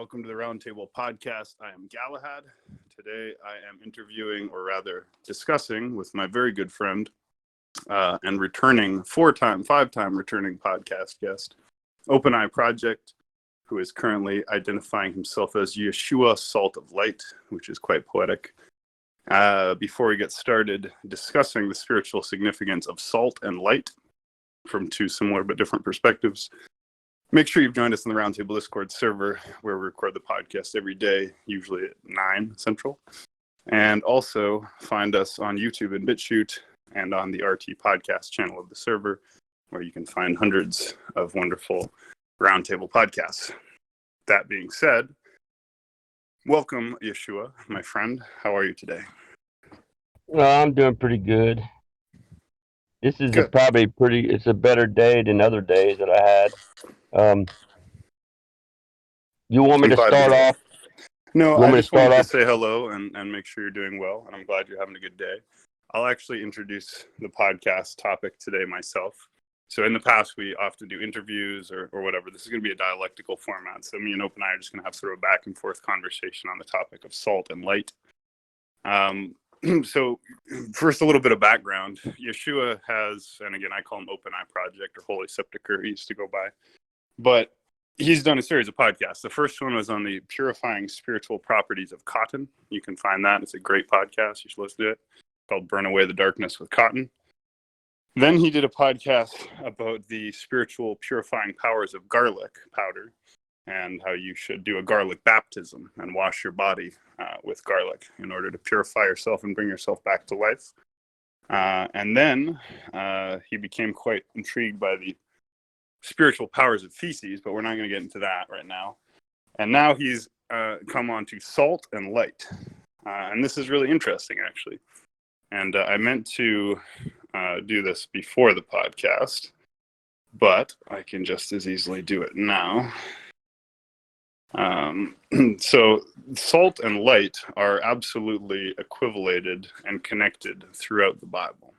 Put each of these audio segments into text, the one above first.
welcome to the Roundtable Podcast. I am Galahad. Today I am interviewing, or rather discussing, with my very good friend and returning five-time returning podcast guest, OpenEye Project, who is currently identifying himself as Yeshua, Salt of Light, which is quite poetic. Before we get started discussing the spiritual significance of salt and light from two similar but different perspectives, make sure you've joined us in the Roundtable Discord server, where we record the podcast every day, usually at 9 Central. And also find us on YouTube and BitChute and on the RT podcast channel of the server, where you can find hundreds of wonderful Roundtable podcasts. That being said, welcome, Yeshua, my friend. How are you today? Well, I'm doing pretty good. This is it's a better day than other days that I had. You want me to start off? No, I just wanted to say hello and make sure you're doing well, and I'm glad you're having a good day. I'll actually introduce the podcast topic today myself. So in the past, we often do interviews or whatever. This is going to be a dialectical format. So me and OpenEye are just going to have sort of a back and forth conversation on the topic of salt and light. So first, a little bit of background. Yeshua has, and again, I call him OpenEye Project or Holy Sepulchre, he used to go by. But he's done a series of podcasts. The first one was on the purifying spiritual properties of cotton. You can find that. It's a great podcast. You should listen to it. It's called Burn Away the Darkness with Cotton. Then he did a podcast about the spiritual purifying powers of garlic powder and how you should do a garlic baptism and wash your body with garlic in order to purify yourself and bring yourself back to life. And then he became quite intrigued by the spiritual powers of feces, but we're not going to get into that right now. And now he's come on to salt and light. And this is really interesting, actually. And I meant to do this before the podcast, but I can just as easily do it now. So salt and light are absolutely equivalated and connected throughout the Bible.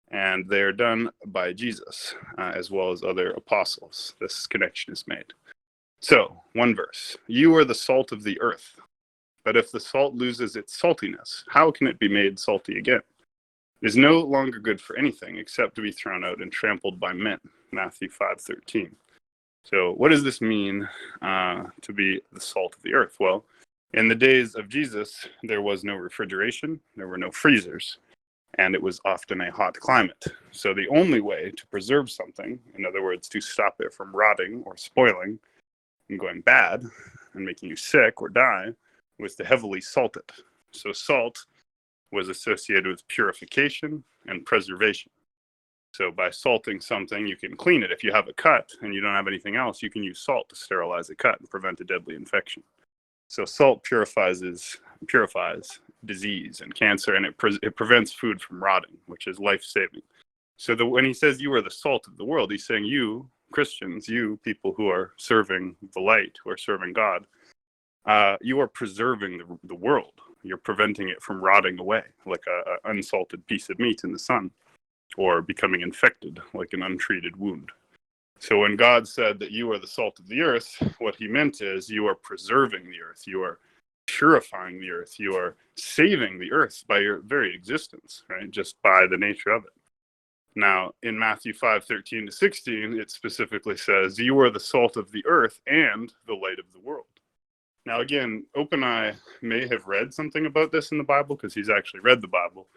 And they are done by Jesus, as well as other apostles. This connection is made. So, one verse. You are the salt of the earth. But if the salt loses its saltiness, how can it be made salty again? It is no longer good for anything except to be thrown out and trampled by men. Matthew 5:13. So, what does this mean to be the salt of the earth? Well, in the days of Jesus, there was no refrigeration. There were no freezers. And it was often a hot climate. So the only way to preserve something, in other words, to stop it from rotting or spoiling and going bad and making you sick or die, was to heavily salt it. So salt was associated with purification and preservation. So by salting something, you can clean it. If you have a cut and you don't have anything else, you can use salt to sterilize a cut and prevent a deadly infection. So salt purifies disease and cancer, and it prevents food from rotting, which is life-saving. So when he says you are the salt of the world, he's saying you, Christians, you people who are serving the light, who are serving God, you are preserving the world. You're preventing it from rotting away like an unsalted piece of meat in the sun, or becoming infected like an untreated wound. So when God said that you are the salt of the earth, what he meant is you are preserving the earth. You are purifying the earth. You are saving the earth by your very existence, right? Just by the nature of it. Now, in Matthew 5:13-16, it specifically says, you are the salt of the earth and the light of the world. Now, again, OpenEye may have read something about this in the Bible because he's actually read the Bible.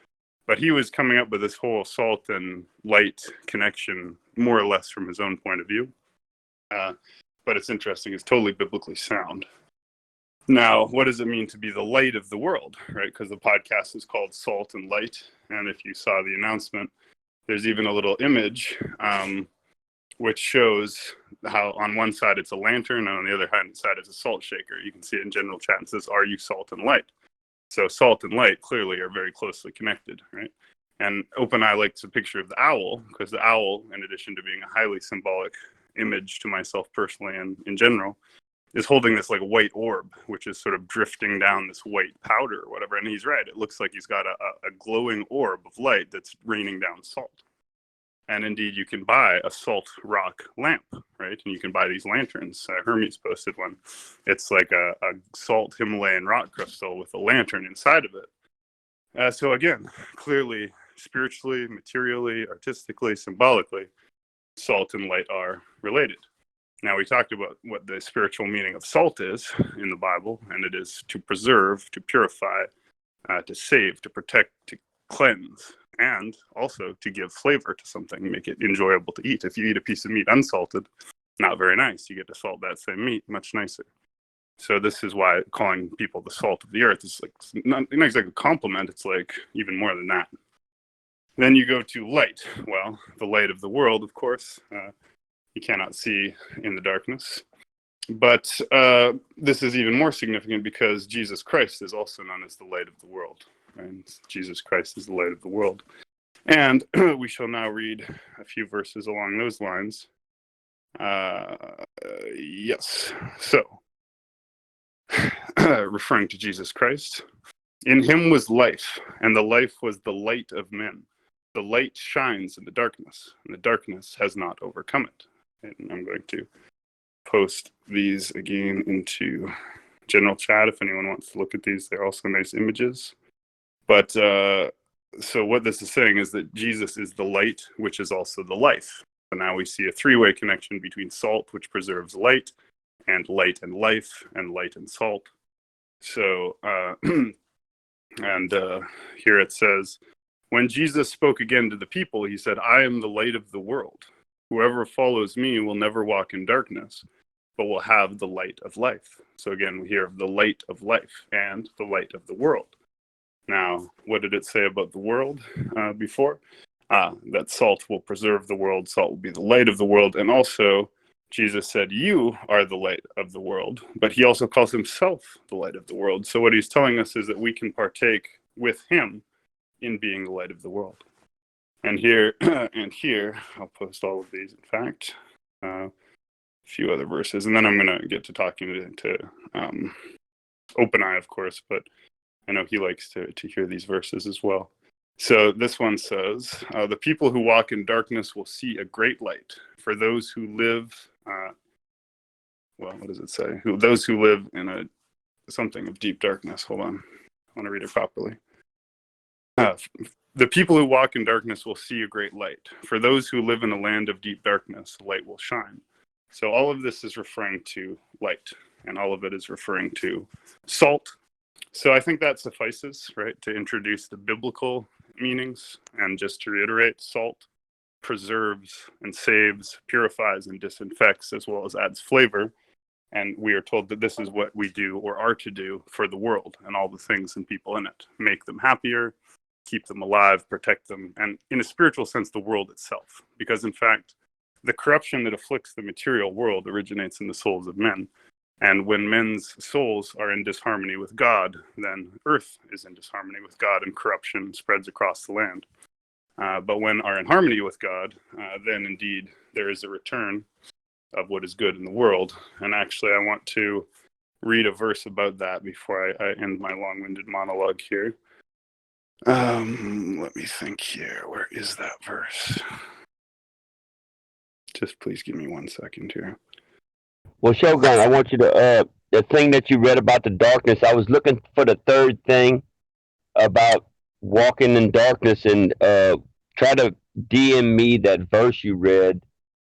But he was coming up with this whole salt and light connection more or less from his own point of view. But it's interesting. It's totally biblically sound. Now, what does it mean to be the light of the world, right? Because the podcast is called Salt and Light. And if you saw the announcement, there's even a little image which shows how on one side it's a lantern and on the other side it's a salt shaker. You can see it in general chat. It says, are you salt and light? So salt and light clearly are very closely connected, right? And OpenEye likes a picture of the owl because the owl, in addition to being a highly symbolic image to myself personally and in general, is holding this like white orb, which is sort of drifting down this white powder or whatever. And he's right. It looks like he's got a glowing orb of light that's raining down salt. And indeed, you can buy a salt rock lamp, right? And you can buy these lanterns. Hermes posted one. It's like a salt Himalayan rock crystal with a lantern inside of it. So again, clearly, spiritually, materially, artistically, symbolically, salt and light are related. Now, we talked about what the spiritual meaning of salt is in the Bible, and it is to preserve, to purify, to save, to protect, to cleanse, and also to give flavor to something, make it enjoyable to eat. If you eat a piece of meat unsalted, not very nice. You get to salt that same meat, much nicer. So this is why calling people the salt of the earth is like not exactly a compliment. It's like even more than that. Then you go to light. Well, the light of the world, of course. You cannot see in the darkness. But this is even more significant because Jesus Christ is also known as the light of the world. And Jesus Christ is the light of the world. And we shall now read a few verses along those lines. Yes. So, referring to Jesus Christ, in him was life, and the life was the light of men. The light shines in the darkness, and the darkness has not overcome it. And I'm going to post these again into general chat if anyone wants to look at these. They're also nice images. But so what this is saying is that Jesus is the light, which is also the life. So now we see a three-way connection between salt, which preserves light and life, and light and salt. So, and here it says, when Jesus spoke again to the people, he said, I am the light of the world. Whoever follows me will never walk in darkness, but will have the light of life. So again, we hear of the light of life and the light of the world. Now, what did it say about the world before? That salt will preserve the world, salt will be the light of the world, and also Jesus said, you are the light of the world, but he also calls himself the light of the world. So what he's telling us is that we can partake with him in being the light of the world. And here, I'll post all of these, in fact, a few other verses, and then I'm going to get to talking to OpenEye, of course, but I know he likes to hear these verses as well. So this one says, the people who walk in darkness will see a great light. For those who live, well, what does it say? Those who live in something of deep darkness. Hold on. I want to read it properly. The people who walk in darkness will see a great light. For those who live in a land of deep darkness, light will shine. So all of this is referring to light, and all of it is referring to salt. So I think that suffices, right, to introduce the biblical meanings. And just to reiterate, salt preserves and saves, purifies and disinfects, as well as adds flavor. And we are told that this is what we do or are to do for the world and all the things and people in it. Make them happier, keep them alive, protect them, and in a spiritual sense, the world itself. Because in fact, the corruption that afflicts the material world originates in the souls of men. And when men's souls are in disharmony with God, then earth is in disharmony with God and corruption spreads across the land. But when are in harmony with God, then indeed there is a return of what is good in the world. And actually, I want to read a verse about that before I end my long-winded monologue here. Let me think here. Where is that verse? Just please give me 1 second here. Well, Shogun, I want you to, the thing that you read about the darkness, I was looking for the third thing about walking in darkness, and try to DM me that verse you read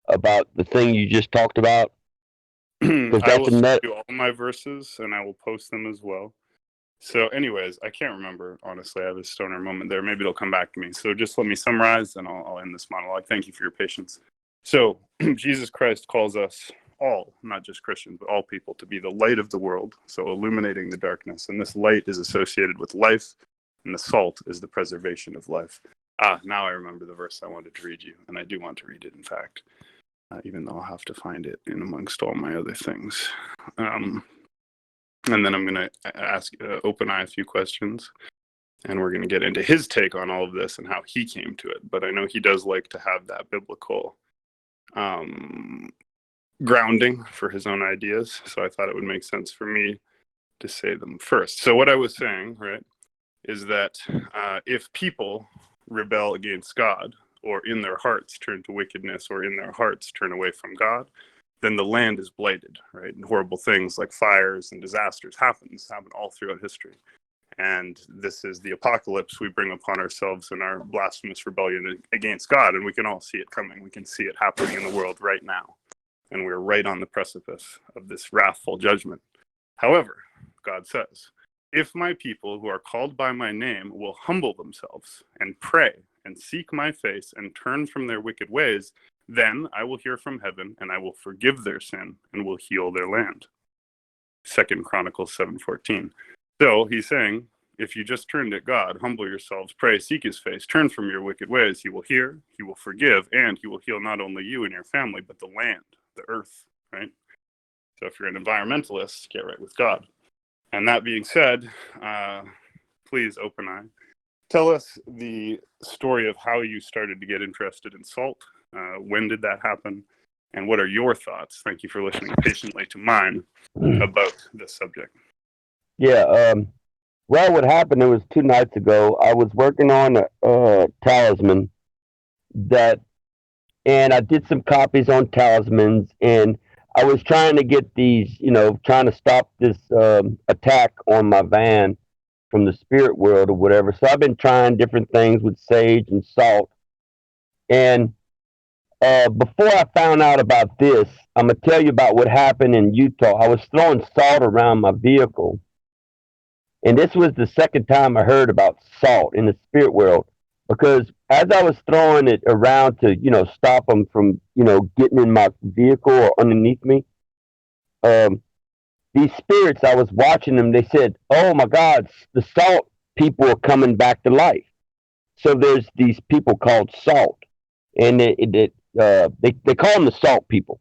about the thing you just talked about. I will send you all my verses, and I will post them as well. So anyways, I can't remember, honestly. I have a stoner moment there. Maybe it'll come back to me. So just let me summarize, and I'll end this monologue. Thank you for your patience. So Jesus Christ calls us all, not just Christians, but all people, to be the light of the world, so illuminating the darkness. And this light is associated with life, and the salt is the preservation of life. Now I remember the verse I wanted to read you, and I do want to read it, in fact, even though I'll have to find it in amongst all my other things. And then I'm going to ask OpenEye a few questions, and we're going to get into his take on all of this and how he came to it. But I know he does like to have that biblical grounding for his own ideas, so I thought it would make sense for me to say them first. So what I was saying, right, is that if people rebel against God or in their hearts turn to wickedness, or in their hearts turn away from God, then the land is blighted, right? And horrible things like fires and disasters happen all throughout history. And this is the apocalypse we bring upon ourselves in our blasphemous rebellion against God. And we can all see it coming. We can see it happening in the world right now. And we're right on the precipice of this wrathful judgment. However, God says, if my people who are called by my name will humble themselves and pray and seek my face and turn from their wicked ways, then I will hear from heaven and I will forgive their sin and will heal their land. 2 Chronicles 7:14. So he's saying, if you just turn to God, humble yourselves, pray, seek his face, turn from your wicked ways, he will hear, he will forgive, and he will heal not only you and your family, but the land, the earth, right? So if you're an environmentalist, get right with God. And that being said, please, OpenEye, tell us the story of how you started to get interested in salt. When did that happen? And what are your thoughts? Thank you for listening patiently to mine about this subject. Yeah, well, what happened, it was 2 nights ago. I was working on a talisman and I did some copies on talismans, and I was trying to get these, trying to stop this attack on my van from the spirit world or whatever. So I've been trying different things with sage and salt. And before I found out about this, I'm going to tell you about what happened in Utah. I was throwing salt around my vehicle. And this was the second time I heard about salt in the spirit world, because as I was throwing it around to, stop them from, getting in my vehicle or underneath me, these spirits, I was watching them, they said, oh my God, the salt people are coming back to life. So there's these people called salt, and they call them the salt people.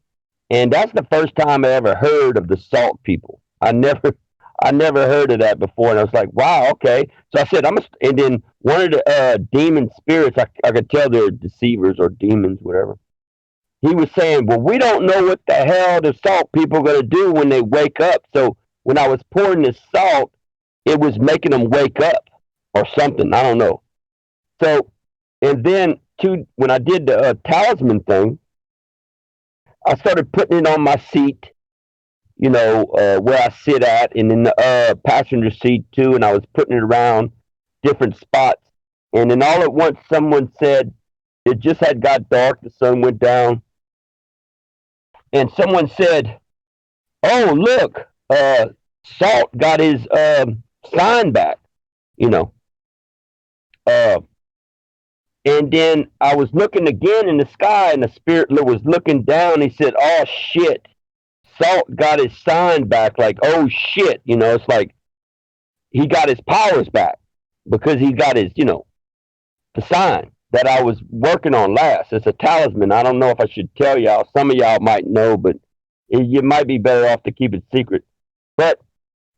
And that's the first time I ever heard of the salt people. I never heard of that before, and I was like, wow, okay. So I said, and then one of the demon spirits, I could tell they're deceivers or demons, whatever. He was saying, well, we don't know what the hell the salt people are going to do when they wake up. So when I was pouring this salt, it was making them wake up or something. I don't know. So, and then when I did the talisman thing, I started putting it on my seat, where I sit at, and in the passenger seat too, and I was putting it around different spots. And then all at once, someone said, it just had got dark, the sun went down, and someone said, oh, look, Salt got his sign back, and then I was looking again in the sky, and the spirit was looking down. He said, oh, shit. Salt got his sign back, like, oh shit, it's like he got his powers back because he got his, the sign that I was working on last. It's a talisman. I don't know if I should tell y'all. Some of y'all might know, but you might be better off to keep it secret. But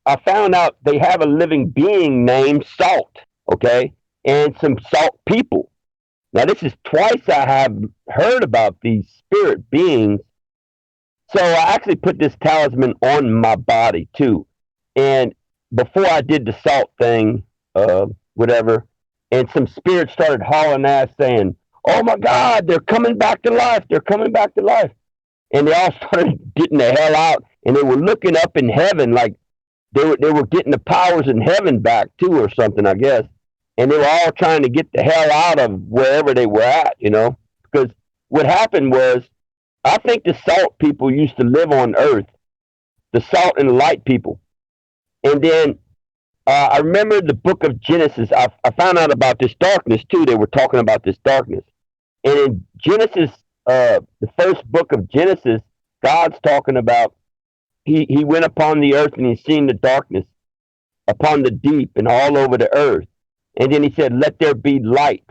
I found out they have a living being named Salt, okay, and some salt people. Now, this is twice I have heard about these spirit beings. So I actually put this talisman on my body too. And before I did the salt thing, whatever, and some spirits started hauling ass saying, oh my God, they're coming back to life. They're coming back to life. And they all started getting the hell out, and they were looking up in heaven like they were getting the powers in heaven back too or something, I guess. And they were all trying to get the hell out of wherever they were at, because what happened was, I think the salt people used to live on Earth, the salt and light people. And then I remember the book of Genesis. I found out about this darkness too. They were talking about this darkness. And in Genesis, the first book of Genesis, God's talking about, he went upon the earth and he seen the darkness upon the deep and all over the earth. And then he said, let there be light,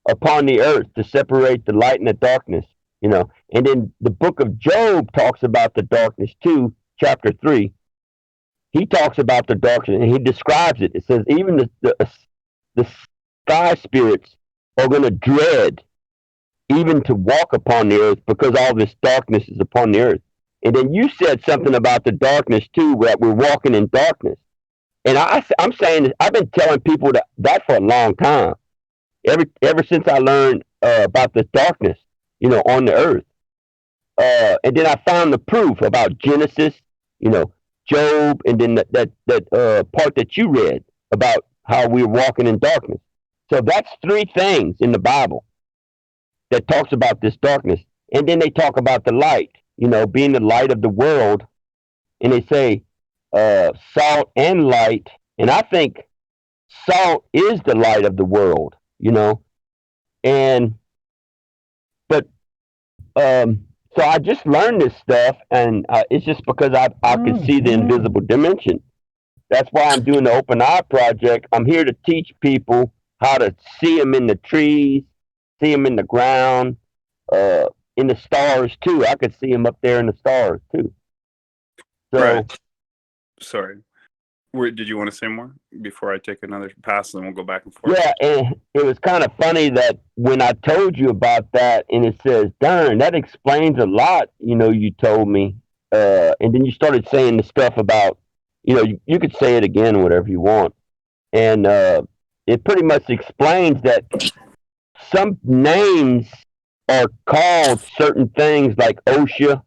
upon the earth to separate the light and the darkness. And then the book of Job talks about the darkness too, chapter 3. He talks about the darkness and he describes it. It says even the sky spirits are going to dread even to walk upon the earth because all this darkness is upon the earth. And then you said something about the darkness too, that we're walking in darkness. And I'm saying, I've been telling people that for a long time. ever since I learned about the darkness, on the earth. And then I found the proof about Genesis, you know, Job, and then that part that you read about how we're walking in darkness. So that's three things in the Bible that talks about this darkness. And then they talk about the light, being the light of the world. And they say salt and light. And I think salt is the light of the world. And but so I just learned this stuff, and it's just because I can see the invisible dimension. That's why I'm doing the OpenEye project. I'm here to teach people how to see them in the trees, see them in the ground, in the stars too. I could see them up there in the stars too. So, right. Sorry. Did you want to say more before I take another pass, and then we'll go back and forth? Yeah, and it was kind of funny that when I told you about that, and it says, darn, that explains a lot, you told me. And then you started saying the stuff about, you could say it again, whatever you want. And it pretty much explains that some names are called certain things like OSHA,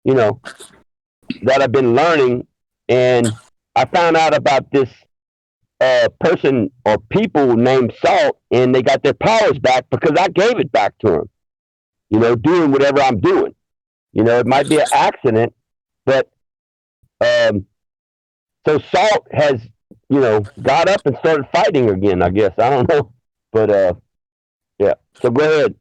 that I've been learning. And I found out about this person or people named Salt, and they got their powers back because I gave it back to them, doing whatever I'm doing. It might be an accident, but so Salt has, got up and started fighting again, I guess. I don't know. But yeah. So go ahead.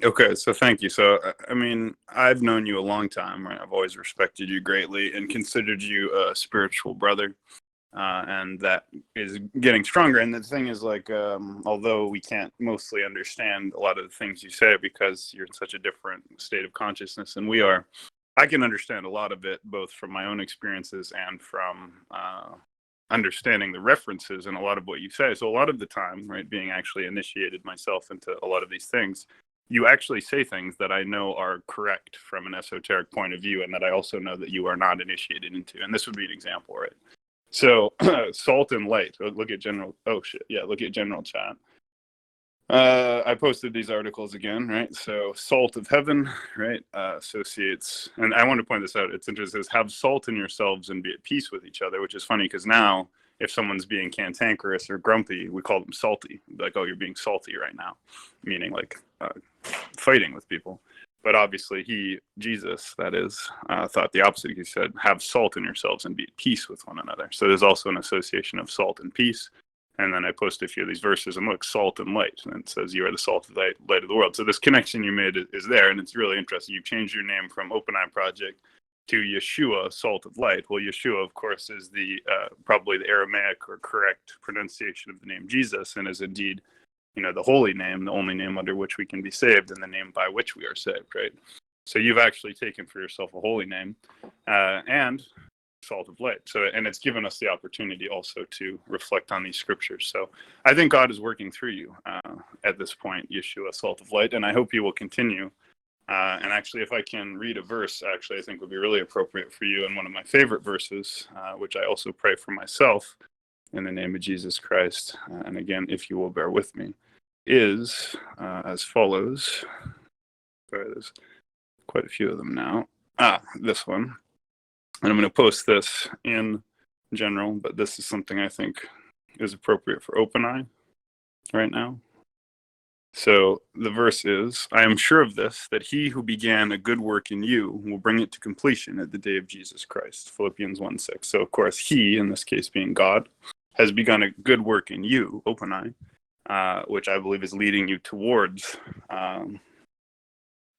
Okay, so thank you. So, I mean, I've known you a long time, right? I've always respected you greatly and considered you a spiritual brother. And that is getting stronger. And the thing is, like, although we can't mostly understand a lot of the things you say because you're in such a different state of consciousness than we are, I can understand a lot of it, both from my own experiences and from understanding the references and a lot of what you say. So a lot of the time, right, being actually initiated myself into a lot of these things, you actually say things that I know are correct from an esoteric point of view, and that I also know that you are not initiated into. And this would be an example, right? So salt and light. Look at general. Oh shit. Yeah. Look at general chat. I posted these articles again, right? So salt of heaven, right? Associates, and I want to point this out. It's interesting. It says, have salt in yourselves and be at peace with each other, which is funny because now if someone's being cantankerous or grumpy, we call them salty. Like, oh, you're being salty right now, meaning like fighting with people. But obviously Jesus, that is, thought the opposite. He said, have salt in yourselves and be at peace with one another. So there's also an association of salt and peace. And then I posted a few of these verses, and look, salt and light. And it says, you are the salt of the light of the world. So this connection you made is there, and it's really interesting. You've changed your name from OpenEye Project to Yeshua, salt of light. Well, Yeshua, of course, is the probably the Aramaic or correct pronunciation of the name Jesus, and is indeed, the holy name, the only name under which we can be saved, and the name by which we are saved, right? So you've actually taken for yourself a holy name and salt of light. So, and it's given us the opportunity also to reflect on these scriptures. So I think God is working through you at this point, Yeshua, salt of light, and I hope He will continue. And actually, if I can read a verse, actually, I think would be really appropriate for you, and one of my favorite verses, which I also pray for myself in the name of Jesus Christ. And again, if you will bear with me, is as follows. Sorry, there's quite a few of them now. This one. And I'm going to post this in general, but this is something I think is appropriate for OpenEye right now. So the verse is, I am sure of this, that he who began a good work in you will bring it to completion at the day of Jesus Christ. Philippians 1:6. So of course, he, in this case being God, has begun a good work in you, OpenEye, which I believe is leading you towards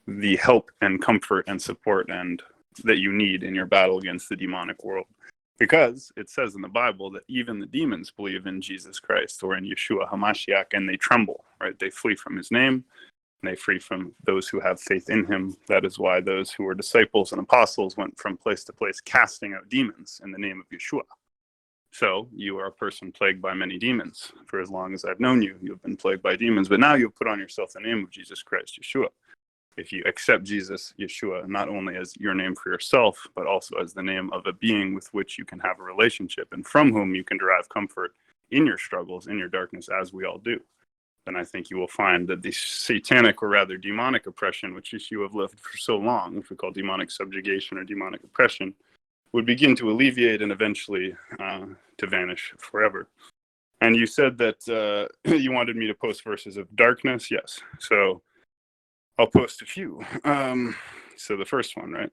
the help and comfort and support and that you need in your battle against the demonic world. Because it says in the Bible that even the demons believe in Jesus Christ or in Yeshua HaMashiach, and they tremble, right? They flee from his name, and they flee from those who have faith in him. That is why those who were disciples and apostles went from place to place casting out demons in the name of Yeshua. So you are a person plagued by many demons. For as long as I've known you, you have been plagued by demons. But now you've put on yourself the name of Jesus Christ, Yeshua. If you accept Jesus, Yeshua, not only as your name for yourself, but also as the name of a being with which you can have a relationship and from whom you can derive comfort in your struggles, in your darkness, as we all do. then I think you will find that the satanic, or rather demonic oppression, which you have lived for so long, which we call demonic subjugation or demonic oppression, would begin to alleviate and eventually to vanish forever. And you said that you wanted me to post verses of darkness. Yes. So I'll post a few. So the first one, right,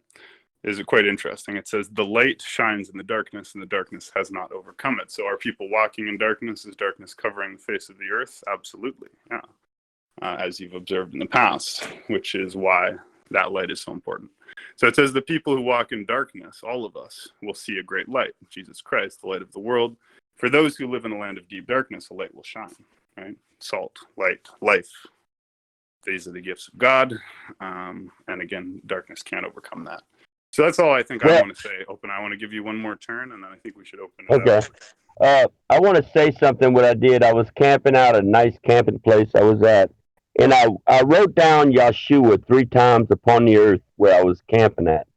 is quite interesting. It says, the light shines in the darkness, and the darkness has not overcome it. So are people walking in darkness? Is darkness covering the face of the earth? Absolutely, yeah. As you've observed in the past, which is why that light is so important. So it says, the people who walk in darkness, all of us, will see a great light, Jesus Christ, the light of the world. For those who live in a land of deep darkness, a light will shine, right? Salt, light, life. These are the gifts of God. And again, darkness can't overcome that. So that's all I think I want to say. I want to give you one more turn, and then I think we should open it up. I want to say something. What I did, I was camping out at a nice camping place I was at, and I wrote down Yeshua 3 times upon the earth where I was camping at.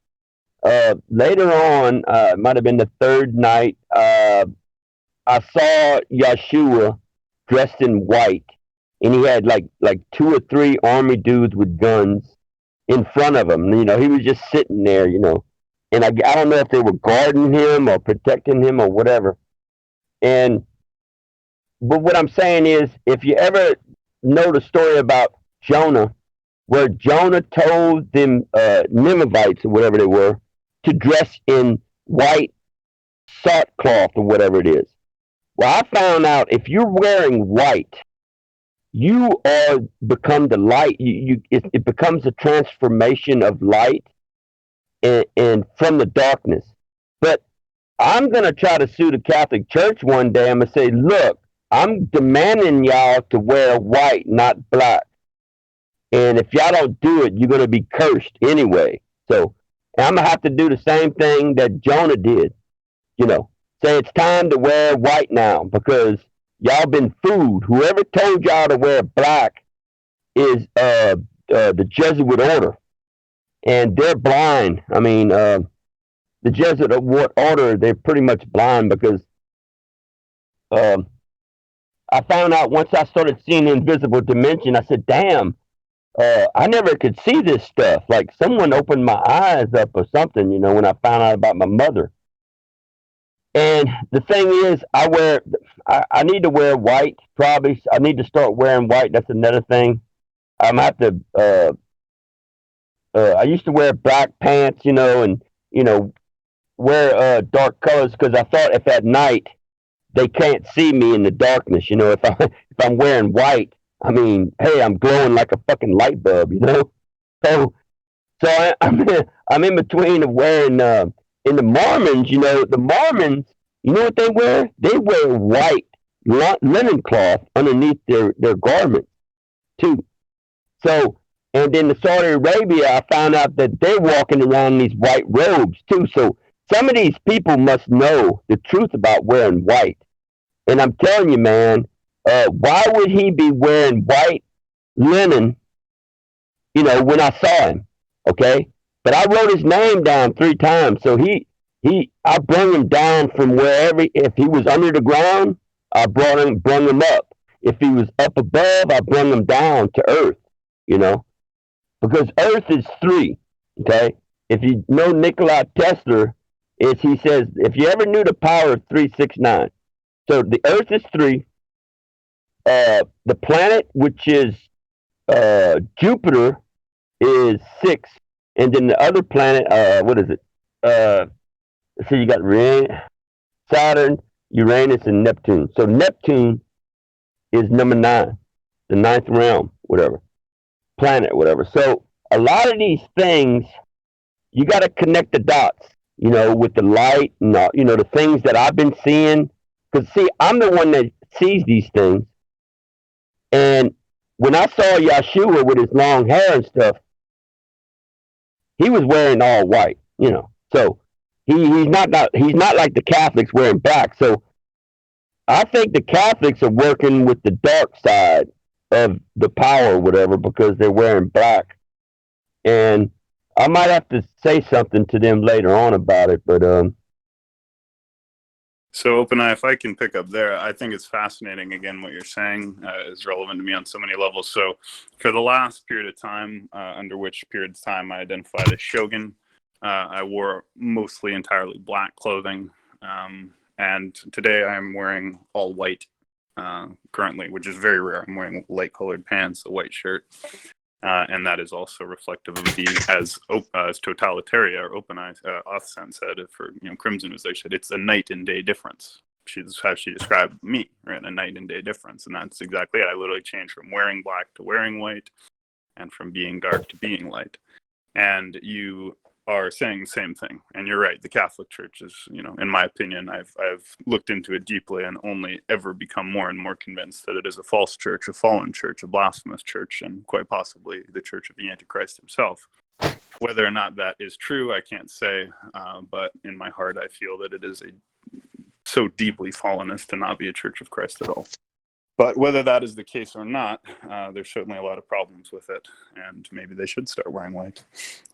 Later on, it might have been the 3rd night, I saw Yeshua dressed in white, and he had like 2 or 3 army dudes with guns in front of him. You know, he was just sitting there, you know, and I don't know if they were guarding him or protecting him or whatever. But what I'm saying is, if you ever know the story about Jonah, where Jonah told them Ninevites or whatever they were to dress in white sackcloth or whatever it is. Well, I found out if you're wearing white, you are become the light. It becomes a transformation of light and from the darkness. But I'm going to try to sue the Catholic Church one day. I'm going to say, look, I'm demanding y'all to wear white, not black. And if y'all don't do it, you're going to be cursed anyway. So I'm going to have to do the same thing that Jonah did. You know, say it's time to wear white now because y'all been fooled. Whoever told y'all to wear black is the Jesuit order. And they're blind. I mean, the Jesuit order, they're pretty much blind because I found out once I started seeing the invisible dimension, I said, damn, I never could see this stuff. Like someone opened my eyes up or something, you know, when I found out about my mother. And the thing is, I need to wear white, probably. I need to start wearing white. That's another thing. I'm going to have to, I used to wear black pants, you know, and, you know, wear dark colors because I thought if at night they can't see me in the darkness, you know, if I'm wearing white, I mean, hey, I'm glowing like a fucking light bulb, you know. So I'm in between of wearing. In the Mormons, you know, you know what they wear? They wear white linen cloth underneath their garments too. So, and in the Saudi Arabia, I found out that they're walking around in these white robes too. So some of these people must know the truth about wearing white. And I'm telling you, man, why would he be wearing white linen, you know, when I saw him? Okay. But I wrote his name down 3 times. So I brought him down from wherever, if he was under the ground, I brought him up. If he was up above, I brought him down to earth, you know, because earth is 3. Okay. If you know Nikola Tesla, he says, if you ever knew the power of 369, so the earth is 3, the planet, which is Jupiter, is 6. And then the other planet, what is it? So you got Saturn, Uranus, and Neptune. So Neptune is number 9, the 9th realm, whatever, planet, whatever. So a lot of these things, you got to connect the dots, you know, with the light and, you know, the things that I've been seeing. Because, see, I'm the one that sees these things. And when I saw Yeshua with his long hair and stuff, he was wearing all white, you know. So he's not like the Catholics wearing black. So I think the Catholics are working with the dark side of the power or whatever because they're wearing black. And I might have to say something to them later on about it, but So, OpenEye, if I can pick up there, I think it's fascinating. Again, what you're saying is relevant to me on so many levels. So, for the last period of time, under which period of time I identified as Shogun, I wore mostly entirely black clothing. And today I'm wearing all white currently, which is very rare. I'm wearing light colored pants, a white shirt. And that is also reflective of being as totalitarian, or OpenEye Othsen said, for Crimson, as they said, it's a night and day difference. She's how she described me, right? A night and day difference, and that's exactly it. I literally changed from wearing black to wearing white, and from being dark to being light. And you are saying the same thing, and you're right. The Catholic Church is, in my opinion, I've looked into it deeply and only ever become more and more convinced that it is a false church, a fallen church, a blasphemous church, and quite possibly the church of the Antichrist himself. Whether or not that is true, I can't say, but in my heart, I feel that it is so deeply fallen as to not be a church of Christ at all. But whether that is the case or not, there's certainly a lot of problems with it, and maybe they should start wearing white.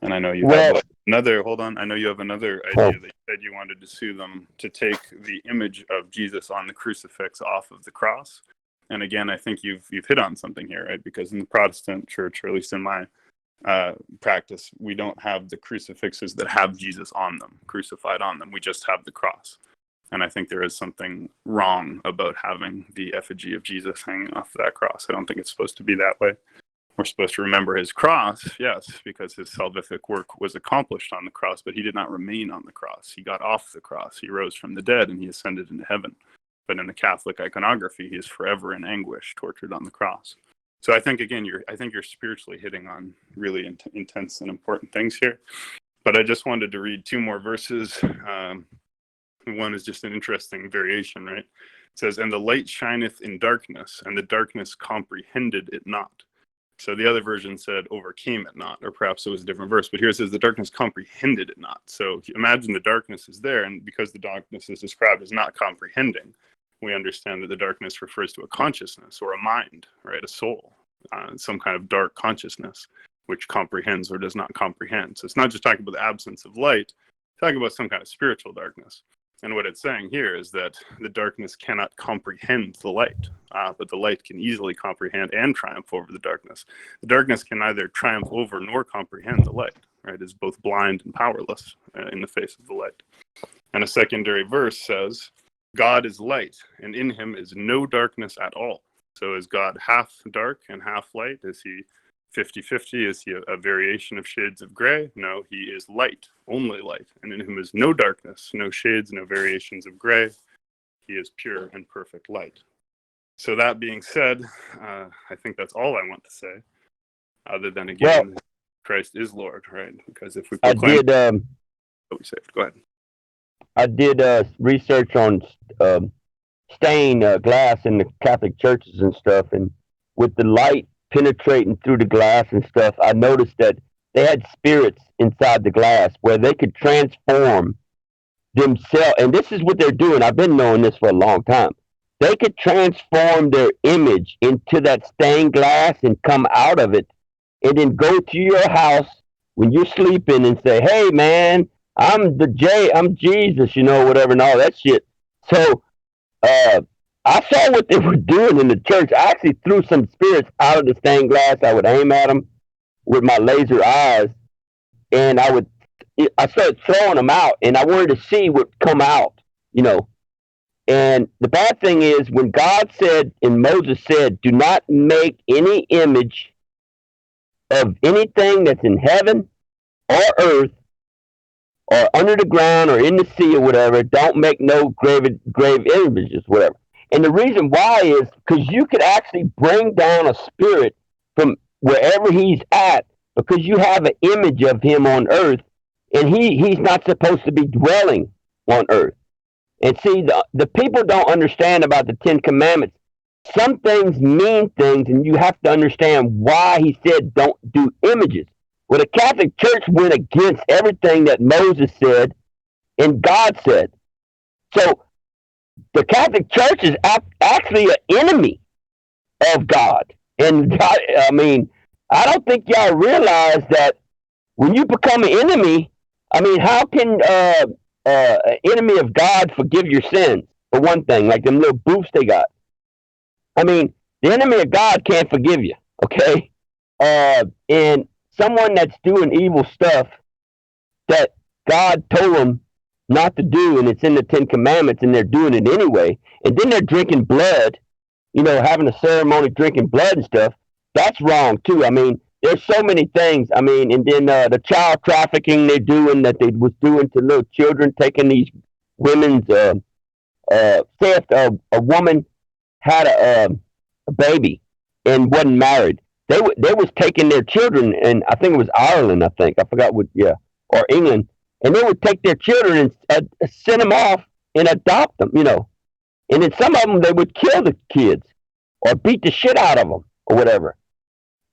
And I know you have another. Hold on, I know you have another idea that you said you wanted to sue them to take the image of Jesus on the crucifix off of the cross. And again, I think you've hit on something here, right? Because in the Protestant church, or at least in my practice, we don't have the crucifixes that have Jesus on them, crucified on them. We just have the cross. And I think there is something wrong about having the effigy of Jesus hanging off that cross. I don't think it's supposed to be that way. We're supposed to remember his cross, yes, because his salvific work was accomplished on the cross, but he did not remain on the cross. He got off the cross. He rose from the dead and he ascended into heaven. But in the Catholic iconography, he is forever in anguish, tortured on the cross. So I think, again, you're spiritually hitting on really intense and important things here. But I just wanted to read two more verses. One is just an interesting variation, right? It says, "And the light shineth in darkness, and the darkness comprehended it not." So the other version said, "overcame it not," or perhaps it was a different verse. But here it says, "the darkness comprehended it not." So imagine the darkness is there, and because the darkness is described as not comprehending, we understand that the darkness refers to a consciousness or a mind, right? A soul, some kind of dark consciousness, which comprehends or does not comprehend. So it's not just talking about the absence of light, it's talking about some kind of spiritual darkness. And what it's saying here is that the darkness cannot comprehend the light, but the light can easily comprehend and triumph over the darkness. The darkness can neither triumph over nor comprehend the light, right? It's both blind and powerless in the face of the light. And a secondary verse says, "God is light, and in him is no darkness at all." So is God half dark and half light? Is he 50-50? Is he a variation of shades of gray? No, he is light, only light, and in him is no darkness, no shades, no variations of gray. He is pure and perfect light. So that being said, I think that's all I want to say, other than, again, Christ is Lord, right? Because if we proclaim... we say it. Go ahead. I did research on stained glass in the Catholic churches and stuff, and with the light penetrating through the glass and stuff, I noticed that they had spirits inside the glass where they could transform themselves. And this is what they're doing. I've been knowing this for a long time. They could transform their image into that stained glass and come out of it, and then go to your house when you're sleeping and say, "Hey, man, I'm Jesus," whatever, and all that shit. So, I saw what they were doing in the church. I actually threw some spirits out of the stained glass. I would aim at them with my laser eyes, and I started throwing them out, and I wanted to see what would come out, And the bad thing is, when God said, and Moses said, "Do not make any image of anything that's in heaven or earth or under the ground or in the sea or whatever. Don't make no grave images," whatever. And the reason why is because you could actually bring down a spirit from wherever he's at, because you have an image of him on earth, and he's not supposed to be dwelling on earth. And see, the people don't understand about the Ten Commandments. Some things mean things, and you have to understand why he said don't do images. Well, the Catholic Church went against everything that Moses said and God said. So the Catholic Church is actually an enemy of God. And God, I don't think y'all realize that when you become an enemy, how can enemy of God forgive your sins? For one thing, like them little booths they got. I mean, the enemy of God can't forgive you, okay? And someone that's doing evil stuff that God told them not to do, and it's in the Ten Commandments, and they're doing it anyway, and then they're drinking blood, having a ceremony, drinking blood and stuff, that's wrong too. I mean, there's so many things. I mean, and then the child trafficking they're doing that they was doing to little children, taking these women's, say if a woman had a baby and wasn't married, they was taking their children, and I think it was Ireland, I forgot what, yeah, or England, and they would take their children and send them off and adopt them, and then some of them they would kill the kids or beat the shit out of them or whatever,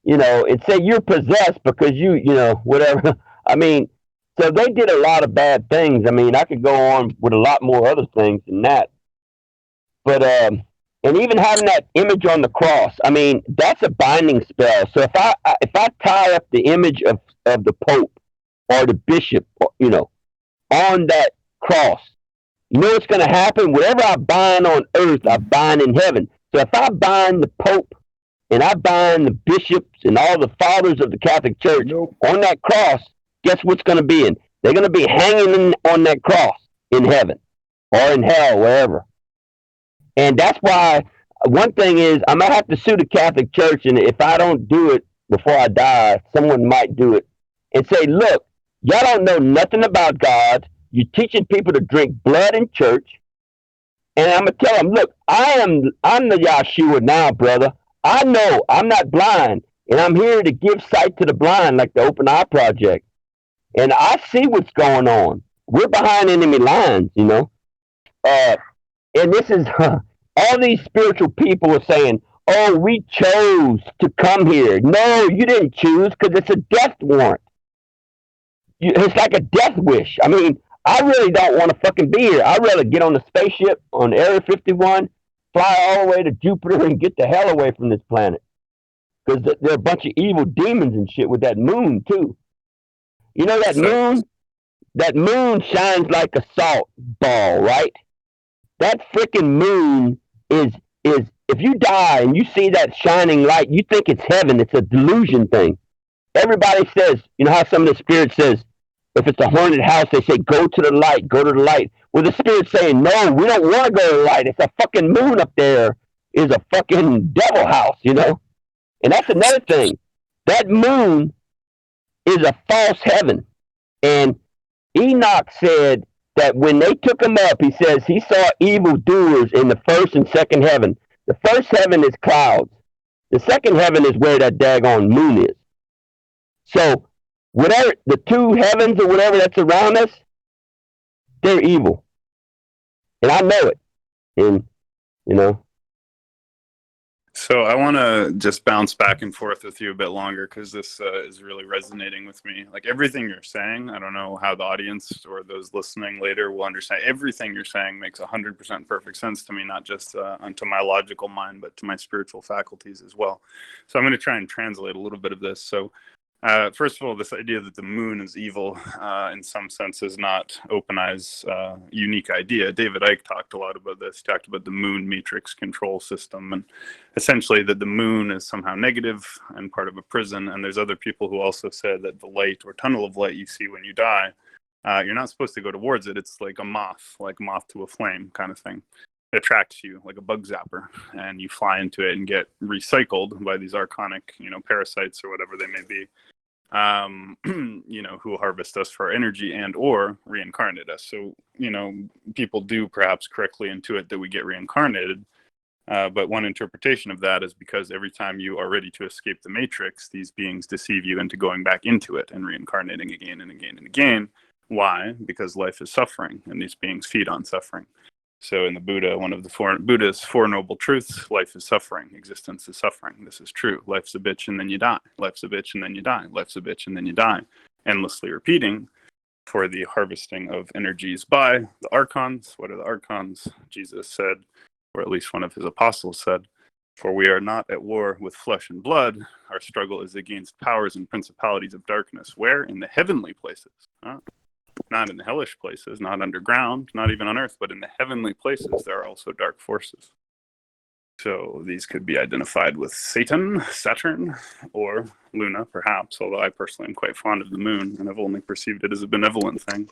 and say you're possessed because whatever. I mean, so they did a lot of bad things. I mean, I could go on with a lot more other things than that, but and even having that image on the cross, I mean, that's a binding spell. So if I tie up the image of the Pope or the bishop, on that cross, you know what's going to happen? Whatever I bind on earth, I bind in heaven. So if I bind the Pope and I bind the bishops and all the fathers of the Catholic Church on that cross, guess what's going to be in? They're going to be hanging on that cross in heaven or in hell, wherever. And that's why one thing is I'm going to have to sue the Catholic Church, and if I don't do it before I die, someone might do it and say, look, y'all don't know nothing about God. You're teaching people to drink blood in church. And I'm going to tell them, look, I'm the Yeshua now, brother. I know I'm not blind, and I'm here to give sight to the blind like the OpenEye Project. And I see what's going on. We're behind enemy lines, and this is all these spiritual people are saying, oh, we chose to come here. No, you didn't choose, because it's a death warrant. It's like a death wish. I mean, I really don't want to fucking be here. I'd rather get on a spaceship on Area 51, fly all the way to Jupiter, and get the hell away from this planet. Because there are a bunch of evil demons and shit with that moon, too. You know that moon? That moon shines like a salt ball, right? That freaking moon is if you die and you see that shining light, you think it's heaven. It's a delusion thing. Everybody says, how some of the spirits says, if it's a haunted house, they say, go to the light, go to the light. Well, the spirit's saying, no, we don't want to go to the light. It's a fucking moon up there. Is a fucking devil house, And that's another thing. That moon is a false heaven. And Enoch said that when they took him up, he says he saw evildoers in the first and second heaven. The first heaven is clouds. The second heaven is where that daggone moon is. So whatever the two heavens or whatever that's around us, they're evil. And I know it. And, So I want to just bounce back and forth with you a bit longer, because this is really resonating with me. Like everything you're saying, I don't know how the audience or those listening later will understand. Everything you're saying makes 100% perfect sense to me, not just to my logical mind, but to my spiritual faculties as well. So I'm going to try and translate a little bit of this. So first of all, this idea that the moon is evil in some sense is not OpenEye's unique idea. David Icke talked a lot about this. He talked about the moon matrix control system, and essentially that the moon is somehow negative and part of a prison. And there's other people who also said that the light or tunnel of light you see when you die, you're not supposed to go towards it. It's like a moth to a flame kind of thing. It attracts you like a bug zapper, and you fly into it and get recycled by these archonic, parasites or whatever they may be. Who harvest us for our energy and or reincarnate us. So, people do perhaps correctly intuit that we get reincarnated. But one interpretation of that is because every time you are ready to escape the matrix, these beings deceive you into going back into it and reincarnating again and again and again. Why? Because life is suffering, and these beings feed on suffering. So in the Buddha, one of the Buddha's four noble truths, life is suffering, existence is suffering. This is true. Life's a bitch and then you die. Life's a bitch and then you die. Life's a bitch and then you die. Endlessly repeating for the harvesting of energies by the archons. What are the archons? Jesus said, or at least one of his apostles said, for we are not at war with flesh and blood. Our struggle is against powers and principalities of darkness. Where? In the heavenly places. not in the hellish places, not underground, not even on earth, but in the heavenly places, there are also dark forces. So these could be identified with Satan, Saturn, or Luna, perhaps, although I personally am quite fond of the moon and have only perceived it as a benevolent thing.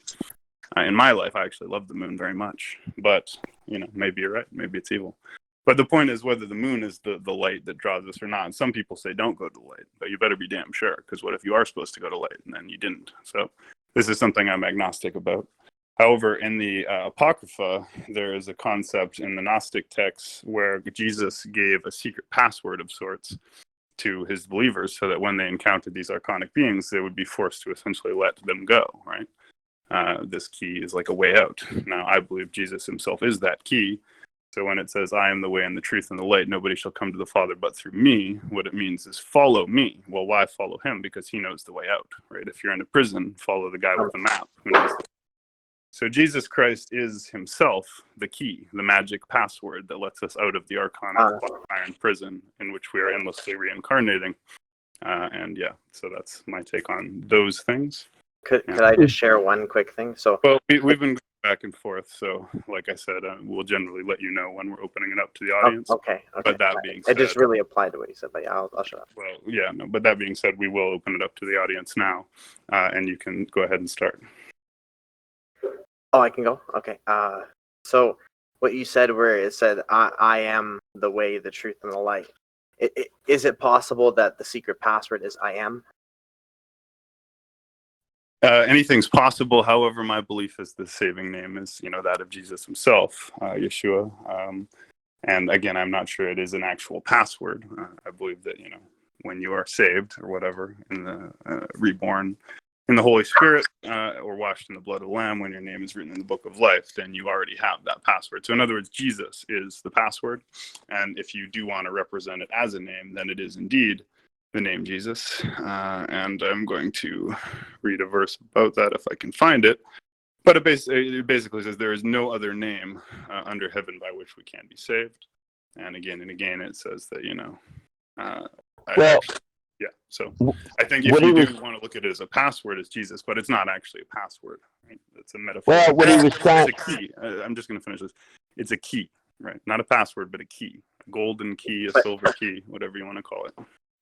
In my life, I actually love the moon very much. But, maybe you're right. Maybe it's evil. But the point is whether the moon is the light that draws us or not. And some people say don't go to the light, but you better be damn sure, because what if you are supposed to go to light and then you didn't? So this is something I'm agnostic about. However, in the Apocrypha, there is a concept in the Gnostic texts where Jesus gave a secret password of sorts to his believers so that when they encountered these archonic beings, they would be forced to essentially let them go, right? This key is like a way out. Now, I believe Jesus himself is that key. So when it says, I am the way and the truth and the light, nobody shall come to the Father but through me, what it means is follow me. Well, why follow him? Because he knows the way out, right? If you're in a prison, follow the guy with the map who knows the way. So Jesus Christ is himself the key, the magic password that lets us out of the archonic iron prison in which we are endlessly reincarnating. So that's my take on those things. Could I just share one quick thing? So, well, we've been going back and forth. So, like I said, we'll generally let you know when we're opening it up to the audience. Okay. But that being said, it just really applied to what you said. But yeah, I'll shut up. Well, yeah, no. But that being said, we will open it up to the audience now, and you can go ahead and start. Oh, I can go? Okay. So what you said where it said, I am the way, the truth, and the light. Is it possible that the secret password is I am? Anything's possible. However, my belief is the saving name is, that of Jesus himself, Yeshua. And again, I'm not sure it is an actual password. I believe that, when you are saved or whatever, in the reborn in the Holy Spirit, or washed in the blood of the Lamb, when your name is written in the book of life, then you already have that password. So in other words, Jesus is the password. And if you do want to represent it as a name, then it is indeed the name Jesus. And I'm going to read a verse about that if I can find it. But it basically says there is no other name under heaven by which we can be saved. And again it says that, so I think if you do want to look at it as a password, it's Jesus, but it's not actually a password. Right? It's a metaphor. Well, what he was trying... It's a key. I'm just going to finish this. It's a key, right? Not a password, but a key. A golden key, a silver key, whatever you want to call it.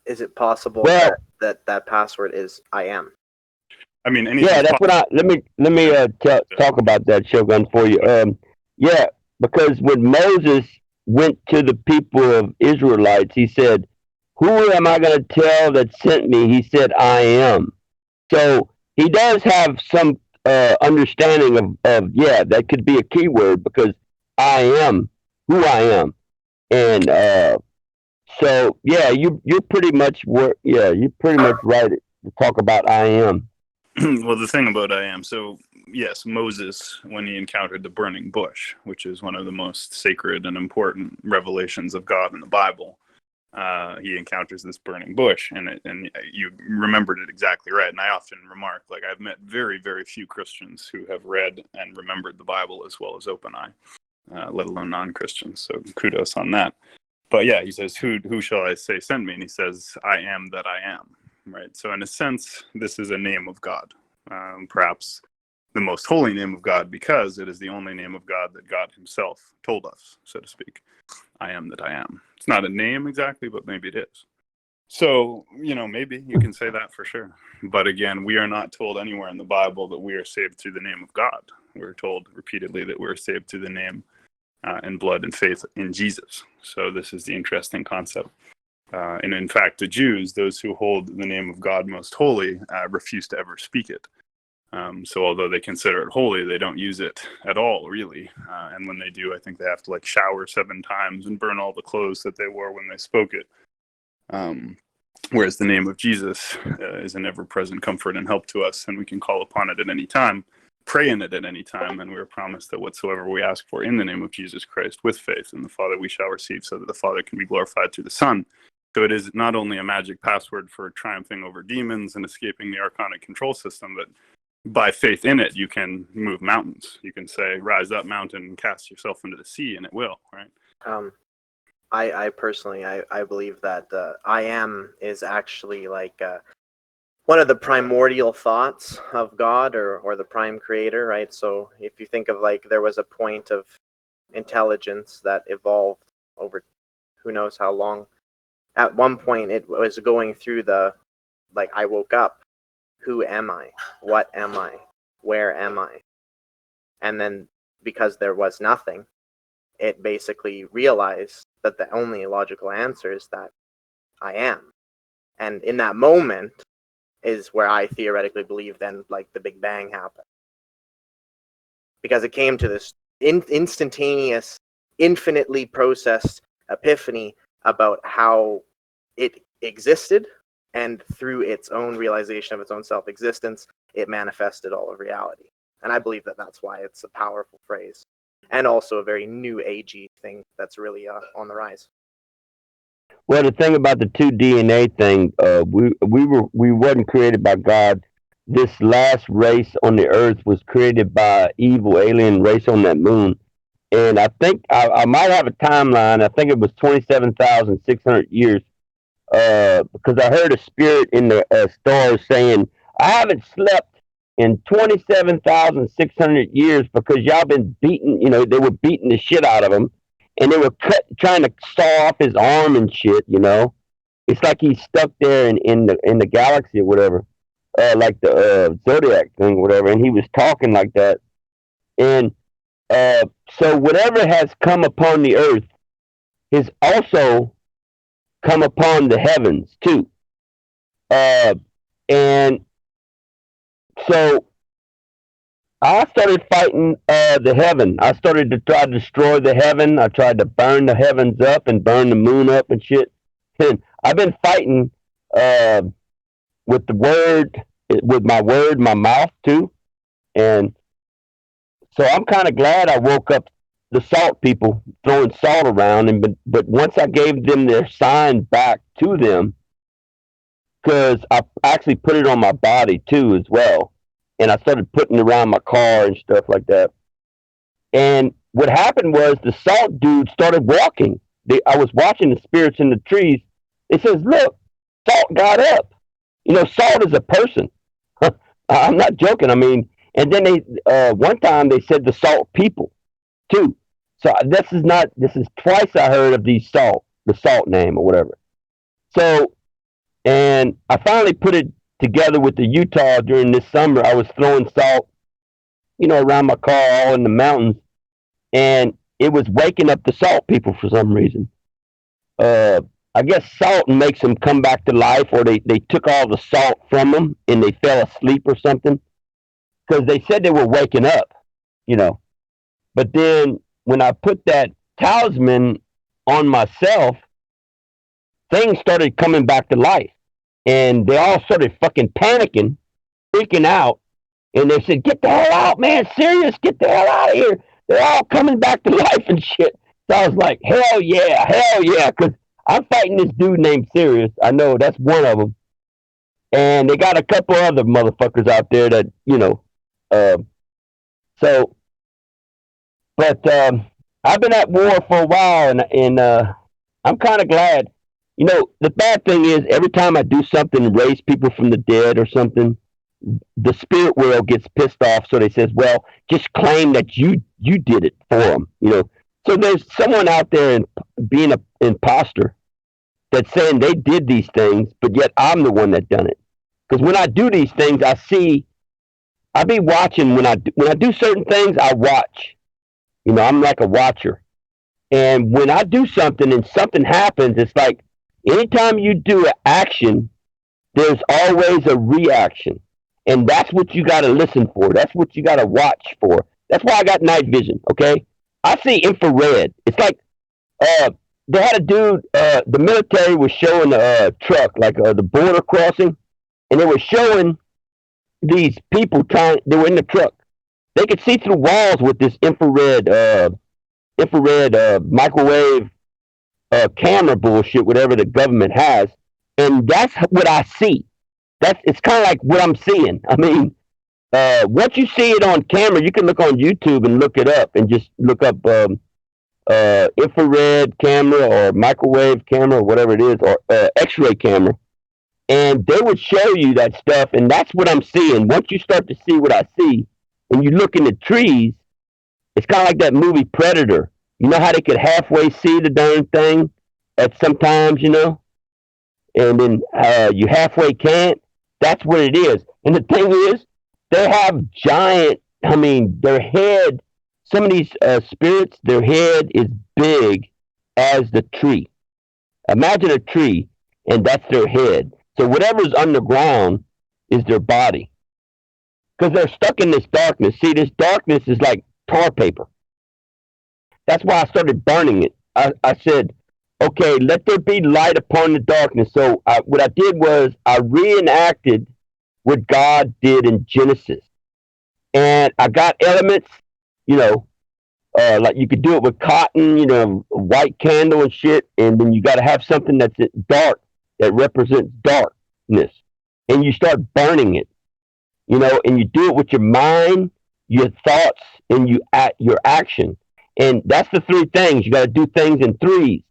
Is it possible that password is I am? I mean, that's what let me talk about that, Shogun, for you. Because when Moses went to the people of Israelites, he said, who am I going to tell that sent me? He said, I am. So he does have some understanding of that could be a keyword, because I am who I am. And you're pretty much you're pretty much right to talk about I am. Well, the thing about I am, so yes, Moses, when he encountered the burning bush, which is one of the most sacred and important revelations of God in the Bible, he encounters this burning bush, and you remembered it exactly right. And I often remark, like, I've met very, very few Christians who have read and remembered the Bible as well as OpenEye, let alone non-Christians. So kudos on that. But yeah, he says, who shall I say sent me? And he says, I am that I am. Right. So in a sense, this is a name of God, perhaps the most holy name of God, because it is the only name of God that God himself told us, so to speak. I am that I am. It's not a name exactly, but maybe it is. So, maybe you can say that for sure. But again, we are not told anywhere in the Bible that we are saved through the name of God. We're told repeatedly that we're saved through the name and blood and faith in Jesus. So this is the interesting concept. And in fact, the Jews, those who hold the name of God most holy, refuse to ever speak it. So although they consider it holy, they don't use it at all, really. And when they do, I think they have to shower 7 times and burn all the clothes that they wore when they spoke it. Whereas the name of Jesus is an ever-present comfort and help to us, and we can call upon it at any time, pray in it at any time, and we are promised that whatsoever we ask for in the name of Jesus Christ with faith in the Father we shall receive, so that the Father can be glorified through the Son. So it is not only a magic password for triumphing over demons and escaping the archonic control system, but by faith in it, you can move mountains. You can say, rise up, mountain, and cast yourself into the sea, and it will, right? I personally, I believe that I am is actually one of the primordial thoughts of God or the prime creator, right? So if you think of like there was a point of intelligence that evolved over who knows how long. At one point it was going through the, like, I woke up. Who am I? What am I? Where am I? And then because there was nothing, it basically realized that the only logical answer is that I am. And in that moment is where I theoretically believe then, like, the Big Bang happened. Because it came to this instantaneous, infinitely processed epiphany about how it existed, and through its own realization of its own self-existence, it manifested all of reality. And I believe that that's why it's a powerful phrase, and also a very new agey thing that's really on the rise. Well, the thing about the 2 DNA thing, we wasn't created by God. This last race on the earth was created by evil alien race on that moon. And I think I might have a timeline. I think it was 27,600 years. Because I heard a spirit in the stars saying, I haven't slept in 27,600 years because y'all been beating, they were beating the shit out of him. And they were trying to saw off his arm and shit, It's like he's stuck there in the galaxy or whatever, like the Zodiac thing or whatever. And he was talking like that. And so whatever has come upon the earth has also come upon the heavens too. And so I started fighting the heaven. I started to try to destroy the heaven. I tried to burn the heavens up and burn the moon up and shit. And I've been fighting with the word, with my word, my mouth too. And so I'm kind of glad I woke up the salt people throwing salt around, and but once I gave them their sign back to them, because I actually put it on my body too as well, and I started putting it around my car and stuff like that. And what happened was the salt dude started walking. I was watching the spirits in the trees. It says, "Look, salt got up." Salt is a person. I'm not joking. I mean, and then they one time they said the salt people too. So this is twice I heard of the salt name or whatever. So, and I finally put it together with the Utah during this summer. I was throwing salt, around my car, all in the mountains, and it was waking up the salt people for some reason. I guess salt makes them come back to life, or they took all the salt from them and they fell asleep or something, because they said they were waking up, But then when I put that talisman on myself, things started coming back to life. And they all started fucking panicking, freaking out. And they said, "Get the hell out, man. Serious, get the hell out of here. They're all coming back to life and shit." So I was like, hell yeah. Because I'm fighting this dude named Sirius. I know that's one of them. And they got a couple other motherfuckers out there that, so... But I've been at war for a while, and I'm kind of glad. The bad thing is every time I do something to raise people from the dead or something, the spirit world gets pissed off. So they says, "Well, just claim that you did it for them." So there's someone out there being an imposter that's saying they did these things, but yet I'm the one that done it. Because when I do these things, I be watching. When I do certain things, I watch. I'm like a watcher. And when I do something and something happens, it's like anytime you do an action, there's always a reaction. And that's what you got to listen for. That's what you got to watch for. That's why I got night vision, okay? I see infrared. It's like they had a dude, the military was showing a truck, like the border crossing, and they were showing these people they were in the truck. They could see through walls with this infrared microwave camera bullshit, whatever the government has, and that's what I see. It's kind of like what I'm seeing. I mean, once you see it on camera, you can look on YouTube and look it up, and just look up infrared camera or microwave camera or whatever it is, or X-ray camera, And they would show you that stuff, and that's what I'm seeing. Once you start to see what I see, and you look in the trees, it's kind of like that movie Predator. You know how they could halfway see the darn thing at sometimes, and then you halfway can't. That's what it is. And the thing is, they have giant. I mean, their head. Some of these spirits, their head is big as the tree. Imagine a tree, and that's their head. So whatever's underground is their body, because they're stuck in this darkness. See, this darkness is like tar paper. That's why I started burning it. I said, okay, let there be light upon the darkness. So what I did was I reenacted what God did in Genesis. And I got elements, like you could do it with cotton, a white candle and shit. And then you got to have something that's dark, that represents darkness. And you start burning it, and you do it with your mind, your thoughts, and your action. And that's the three things. You got to do things in threes.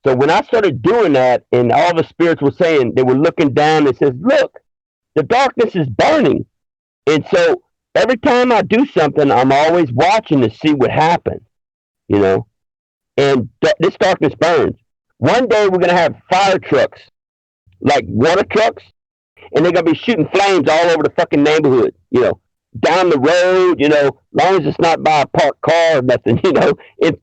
So when I started doing that, and all the spirits were saying, they were looking down and says, look, the darkness is burning. And so every time I do something, I'm always watching to see what happens, and this darkness burns. One day we're going to have fire trucks, like water trucks, and they're going to be shooting flames all over the fucking neighborhood, down the road, long as it's not by a parked car or nothing, in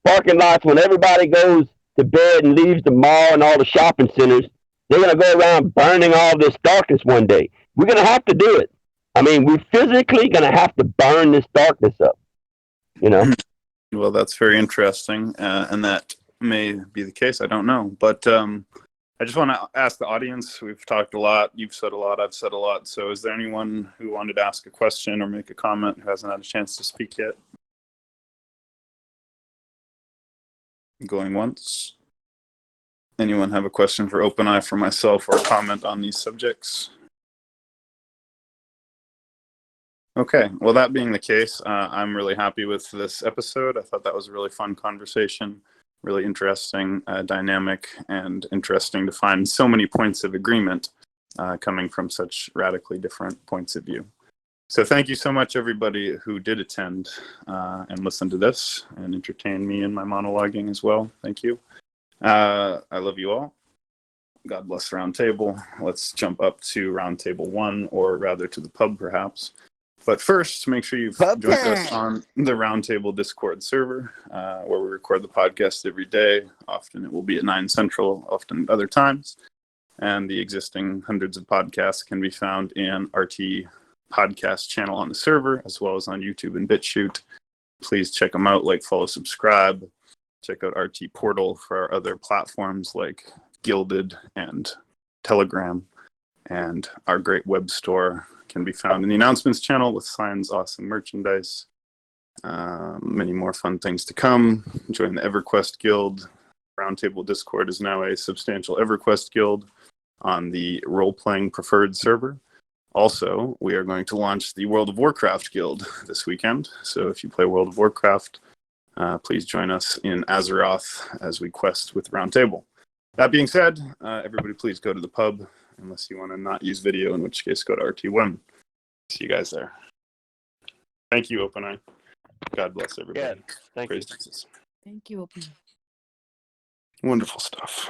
parking lots when everybody goes to bed and leaves the mall and all the shopping centers. They're going to go around burning all this darkness one day. We're going to have to do it. I mean, we're physically going to have to burn this darkness up, Well, that's very interesting, and that may be the case. I don't know. But I just want to ask the audience. We've talked a lot. You've said a lot. I've said a lot. So is there anyone who wanted to ask a question or make a comment who hasn't had a chance to speak yet? Going once. Anyone have a question for OpenEye, for myself, or a comment on these subjects? Okay, well, that being the case, I'm really happy with this episode. I thought that was a really fun conversation, really interesting, dynamic, and interesting to find so many points of agreement coming from such radically different points of view. So thank you so much, everybody who did attend and listen to this and entertain me in my monologuing as well. Thank you. I love you all. God bless Roundtable. Let's jump up to Roundtable 1, or rather to the pub, perhaps. But first, make sure you've joined us on the Roundtable Discord server, where we record the podcast every day. Often it will be at 9 Central, often other times. And the existing hundreds of podcasts can be found in RT podcast channel on the server, as well as on YouTube and BitChute. Please check them out, like, follow, subscribe. Check out RT Portal for our other platforms like Gilded and Telegram. And our great web store can be found in the announcements channel with signs, awesome merchandise, many more fun things to come. Join the EverQuest Guild. Roundtable Discord is now a substantial EverQuest Guild on the role-playing preferred server. Also, we are going to launch the World of Warcraft Guild this weekend. So if you play World of Warcraft, please join us in Azeroth as we quest with Roundtable. That being said, everybody please go to the pub, unless you want to not use video, in which case go to RT1. See you guys there. Thank you, OpenEye. God bless everybody. Yeah, thank you. Jesus. Thank you, OpenEye. Wonderful stuff.